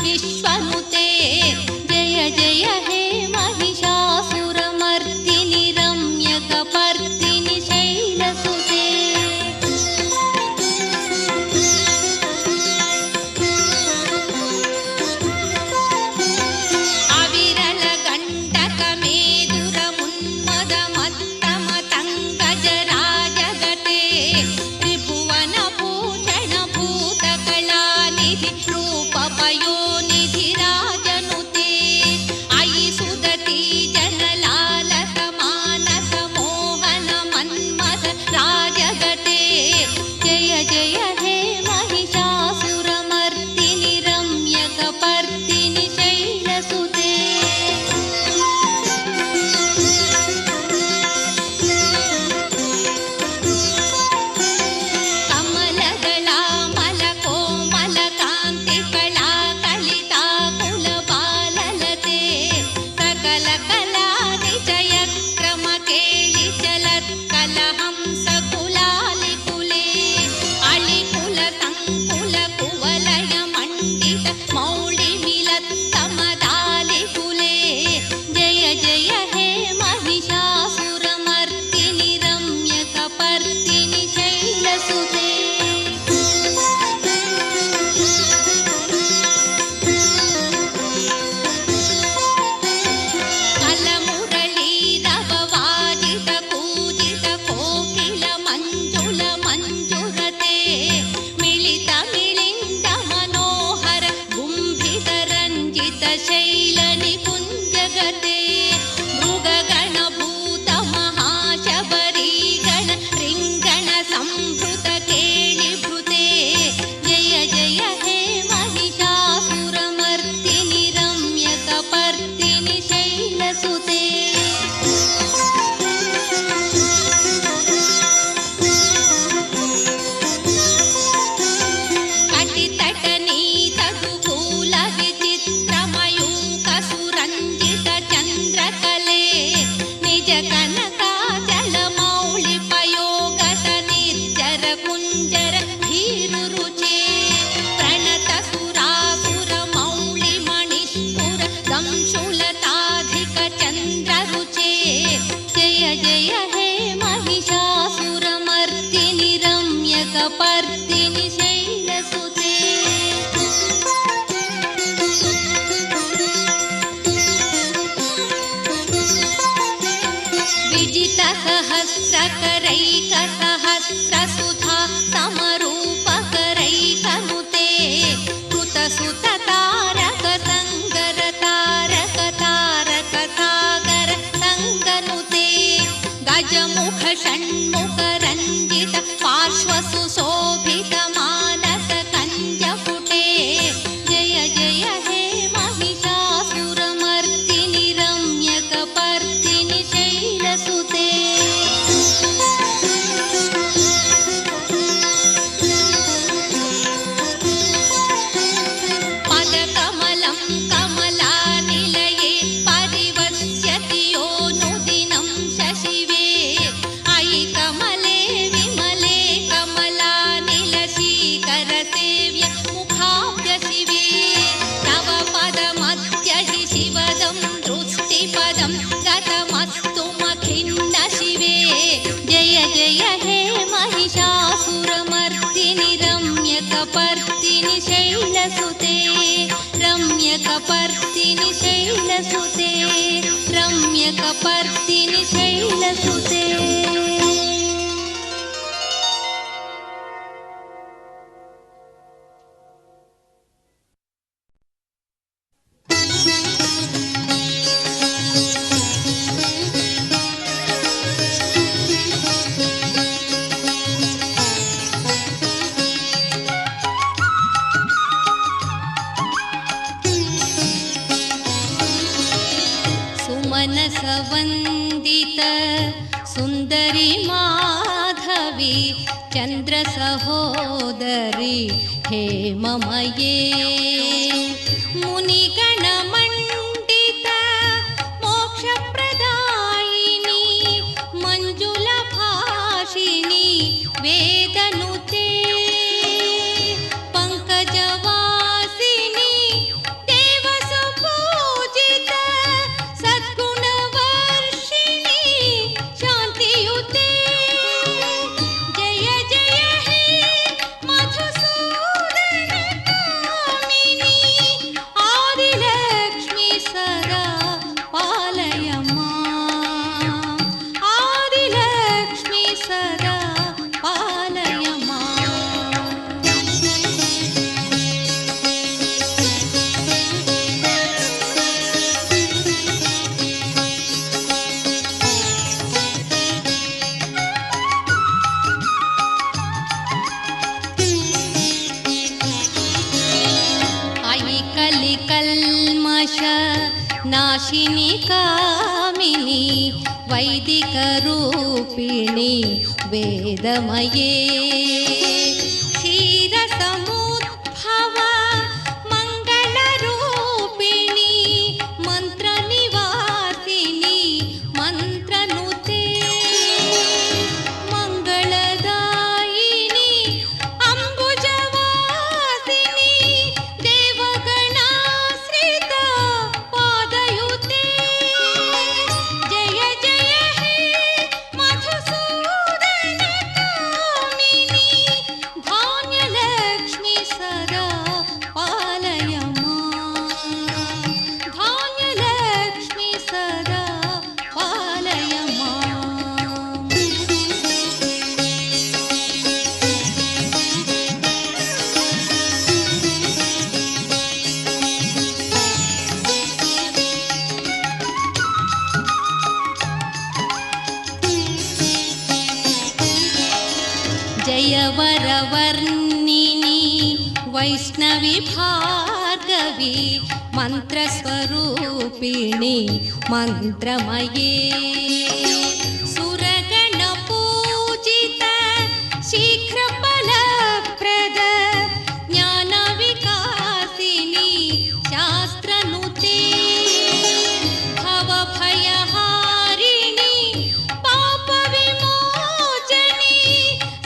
विश्वनुते जय जय हे महिषासुरमर्दिनि रम्यकपर्दिनि शैलसुते सहस्रसुधा समरूपकरैकनुते कृतसुततारक संगर तारक तारक सागर संगनुते गजमुख षण्मुख रञ्जित पार्श्वसुशोभित मानस कञ्जपुटे जय जय हे महिषासुरमर्दिनि रम्यकपर्दिनि शैलसुते रम्यकपर्दिनि शैलसुते रम्यकपर्दिनि शैलसुते रम्यकपर्दिनि शैलसुते मनसवन्दित सुन्दरी माधवी चन्द्र सहोदरी हेममये मुनिगणमण्डित मोक्षप्रदायिनी मञ्जुलभाषिणी वेदनुते पङ्कजवासिनी ಕಲಿಕಲ್ಮಷ ನಾಶಿನಿ ಕಾಮಿನಿ ವೈದಿಕ ರೂಪಿಣಿ ವೇದಮಯೇ ಕ್ಷೀರ ಸಮುದ್ಭವ ಮಂಗಳ ರೂಪಿಣಿ ಮಂತ್ರ ನಿವಾಸಿನಿ ಮಂತ್ರನುತೆ ಮಂಗಳದಾಯಿನಿ ಅಂಬುಜವಾಸಿನಿ ದೇವಗಣಾಶ್ರಿತ ಪಾದಯುತೆ ಜಯ ಜಯ ಹೇ ಮಧುಸೂದನ ಕಾಮಿನಿ ಧಾನ್ಯಲಕ್ಷ್ಮಿ ಸದಾ ಪಾಲಯ ಮಾಂ ಧಾನ್ಯಲಕ್ಷ್ಮಿ ಸದಾ ಪಾಲಯ ಮಾಂ. ಜಯ ವರವರ್ಣಿನಿ ವೈಷ್ಣವಿ ಭಾರ್ಗವಿ ಮಂತ್ರಸ್ವರೂಪಿಣಿ ಮಂತ್ರಮಯೇ ಸುರಗಣ ಪೂಜಿತ ಶೀಘ್ರ ಫಲಪ್ರದ ಜ್ಞಾನ ವಿಕಾಸಿನಿ ಶಾಸ್ತ್ರನುತೆ ಭವ ಭಯಹಾರಿಣಿ ಪಾಪ ವಿಮೋಚನಿ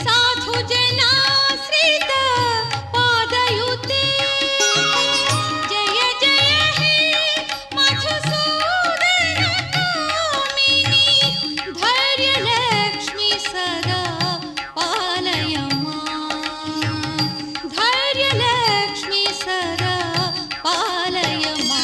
ಸಾಧು ಜನಾಶ್ರಿತ ಪಾದಯುತೆ ಜಯ ಜಯ ಹೇ ಮಧುಸೂದನ ಕಾಮಿನಿ ಧೈರ್ಯಲಕ್ಷ್ಮಿ ಸದಾ ಪಾಲಯ ಮಾಂ ಧೈರ್ಯಲಕ್ಷ್ಮಿ ಸದಾ ಪಾಲಯ ಮಾಂ.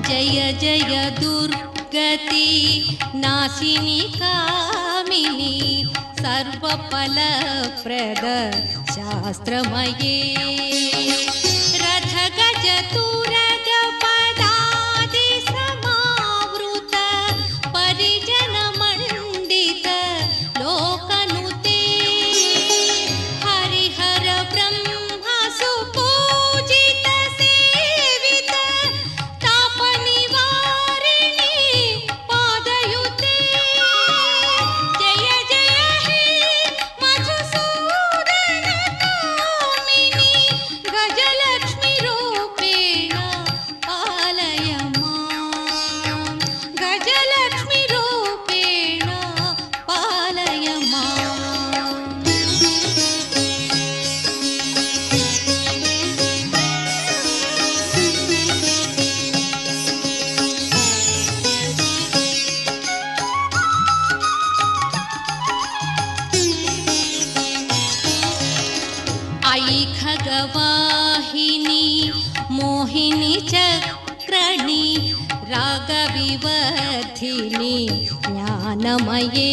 ಜಯ ಜಯ ದುರ್ಗತಿ ನಾಶಿನಿ ಕಾಮಿನಿ ಸರ್ವಫಲಪ್ರದ ಶಾಸ್ತ್ರಮಯೇ ರಥ ಗಜ ತುರಗ ಪದಾದಿ ಸಮಾವೃತ ಪರಿಜನ ಮಂಡಿತ ಲೋಕನುತೆ ಹರಿಹರ ಬ್ರಹ್ಮ ಸುಪೂಜಿತ ಸೇವಿತ ತಾಪ ನಿವಾರಿಣಿ ಪಾದಯುತೆ ಜಯ ಜಯ ಹೇ ಮಧುಸೂದನ ಕಾಮಿನಿ ಗಜಲಕ್ಷ್ಮಿ ರೂಪೇಣ ಪಾಲಯ ಮಾಂ ಗಜಲಕ್ಷ್ಮಿ ರೂಪೇಣ ಪಾಲಯ ಮಾಂ. आई खगवाहिनी मोहिनी चक्रणी रागविवर्धिनी ज्ञानमये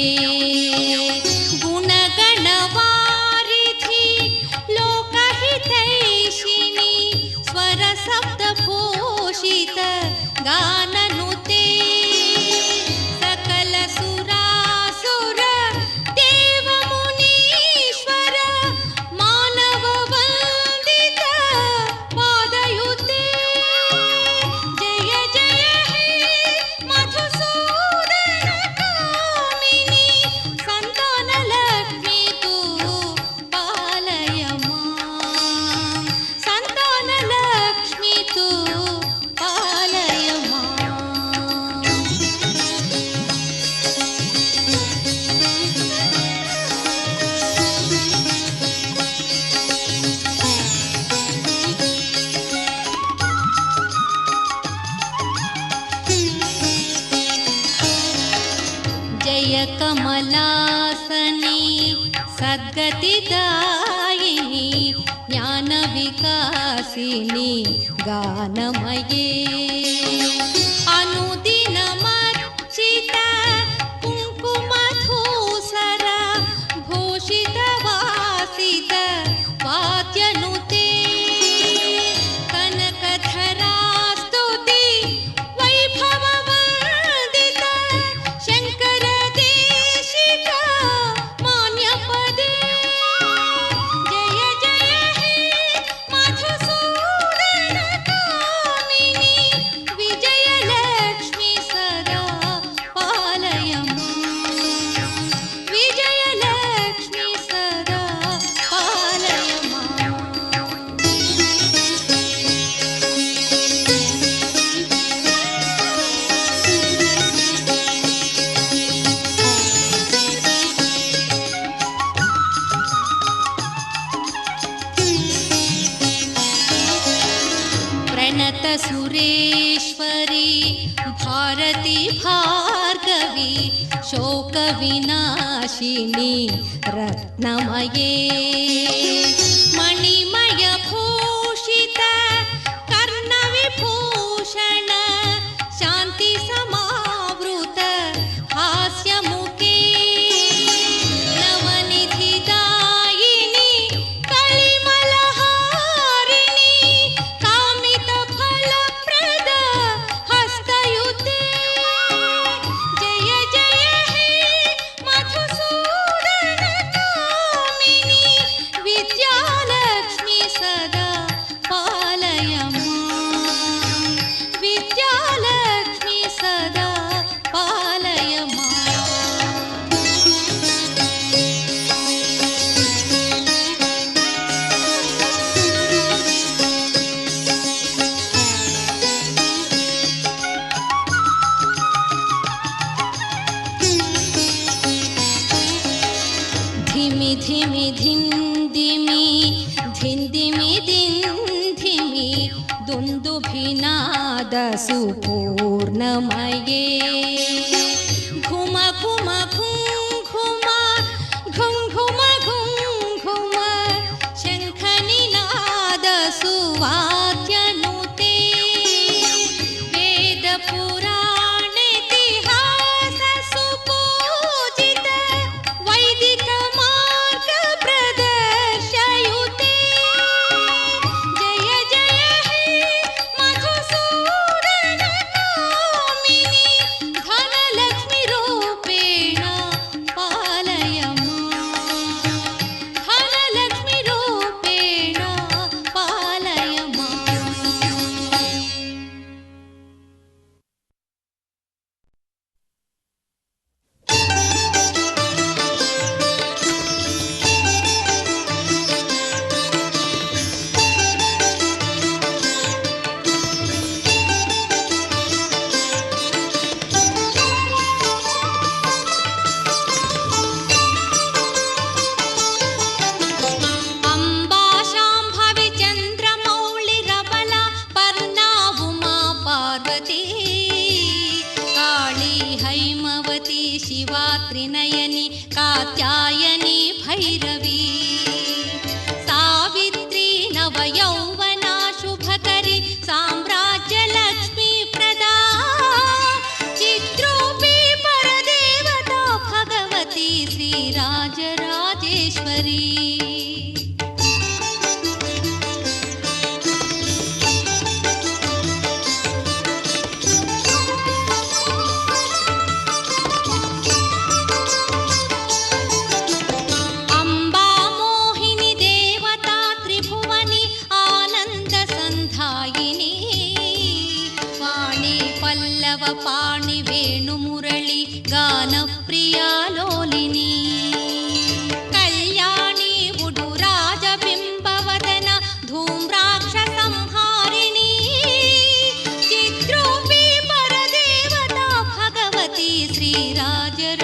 गुणगणवारिधि लोकहितैषिणी स्वरसप्तभूषित गाननुते सकल सुरासुर देव मुनीश्वर मानव वंदित पादयुते जय जय हे मधुसूदन कामिनी संतान लक्ष्मी तू पालय मां संतान लक्ष्मी तू पालय मां. जय कमलासनी सद्गतिदायिनी ज्ञानविकासिनी गानमये अनुदिनमर्चित कुङ्कुमधूसर भूषितवासित वाद्यनुते प्रणत सुरेश्वरी भारती भार्गवी शोक विनाशिनी रत्नमये मणिमय भूषित कर्ण विभूषण शांति समावृत हास्य मुखे नवनिधि दायिनी कलिमलहारिणी कामित फलप्रद हस्तयुते जय जय हे मधुसूदन कामिनी विद्यालक्ष्मी सदा पालय मां विद्यालक्ष्मी सदा पालय मां धिमि धिमि धिं दिमि धिंदिमि धिंधिमि दुन्दुभिनाद सुपूर्णमये घुम घुम घुं घुम घुं घुम घुं घुम शङ्खनिनाद सुवाद्यनुते वेद पुराण इतिहास सुपूजित वैदिक मार्ग प्रदर्शयुते जय जय हे मधुसूदन कामिनी धनलक्ष्मी रूपेण पालय मां धनलक्ष्मी रूपेण पालय मां अम्बा शाम्भवी चन्द्रमौळिरबला पर्णा उमा पार्वती काळी हैमवती शिवा त्रिनयनी कात्यायनी भैरवी सावित्री नवयौवना शुभकरी साम्राज्यलक्ष्मी प्रदा चित्रूपी परदेवता भगवती श्रीराजराजेश्वरी अम्बा मोहिनी देवता त्रिभुवनी आनंद संधायिनी वाणी पल्लव पाणि वेणु मुरळी गान प्रिया लोलिनी कल्याणी उडुराज बिंबवदन धूम्राक्ष संहारिणी चित्रूपी परदेवता भगवती श्रीराजराजेश्वरी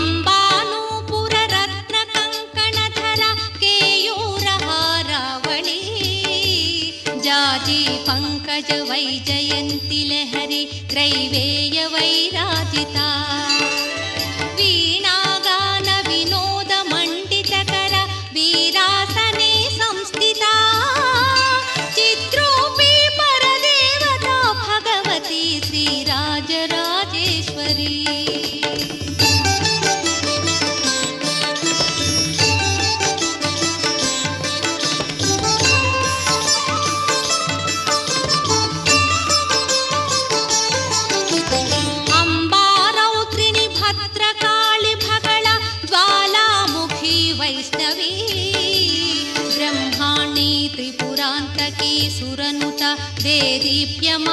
अंबानूपुर रत्न कंकणधर केयूरहारावळी जाजी पंकज वैजयन्ति लहरी त्रैवेय वैराजिता वीणागान विनोद मंडितकर वीरासने संस्थिता चित्रूपी परदेवता भगवती श्रीराजराजेश्वरी अंबारौत्रिणी भद्रकाळि भगळ ज्वालामुखी वैष्णवी ब्रह्माणी त्रिपुरान्तकी सुरनुता देदीप्यमानोज्ज्वला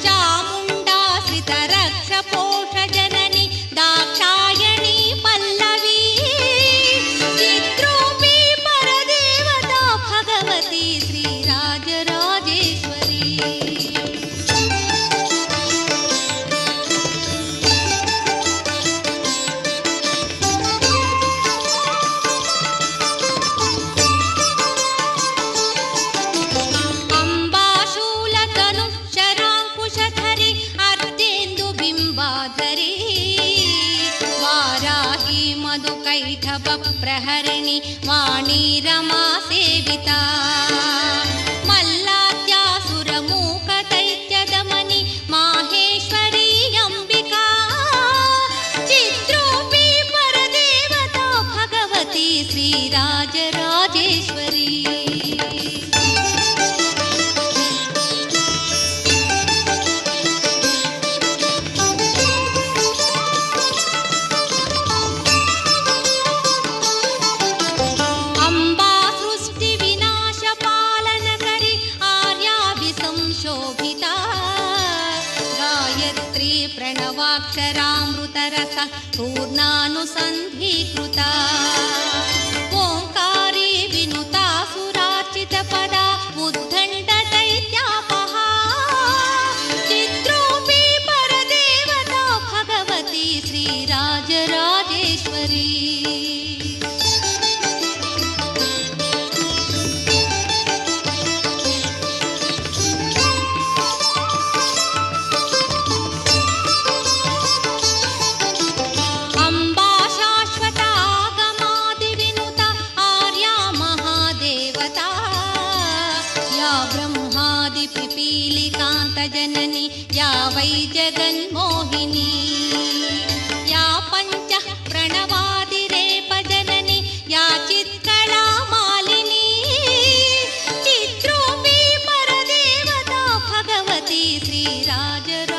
चामुण्डा श्रितरक्षपोष जननी दाक्षायणी पल्लवी चित्रूपी परदेवता भगवती श्रीराज वाणी रमा सेविता मल्लाद्यासुरमूकदैत्यदमनि माहेश्वरी अंबिका चिद्रूपी परदेवता भगवती श्रीराजराजेश्वरी प्रणवाक्षरामृतरस पूर्णानुसन्धीकृता ओंकारी विनुता सुरार्चितपदा उद्दण्डदैत्यापहा चिद्रूपी परदेवता भगवती श्रीराजराजेश्वरी जननी या वै जगन्मोहिनी या पंच प्रणवादिरेप जननी या चित्कला मालिनी चिद्रूपी परदेवता भगवती श्रीराजराजेश्वरी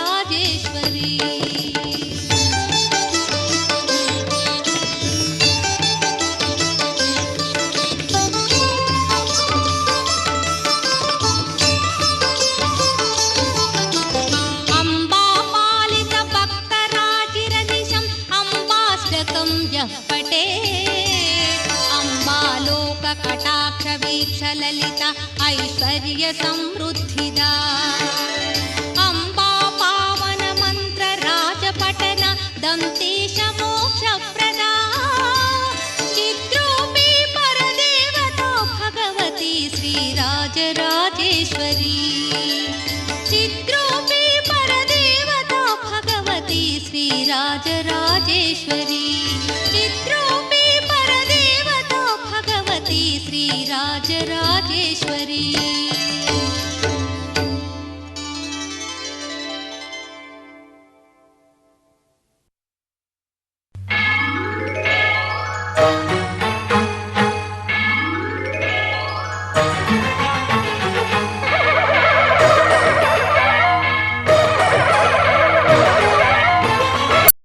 पटे अम्बालोक कटाक्ष वीक्ष ललिता ऐश्वर्य समृद्धिदा अम्बा पावन मंत्र राजपटन दंतेश मोक्ष प्रदा चिद्रूपी परदेवता भगवती श्रीराजराजेश्वरी चिद्रूपी परदेवता भगवती श्रीराजराजेश्वरी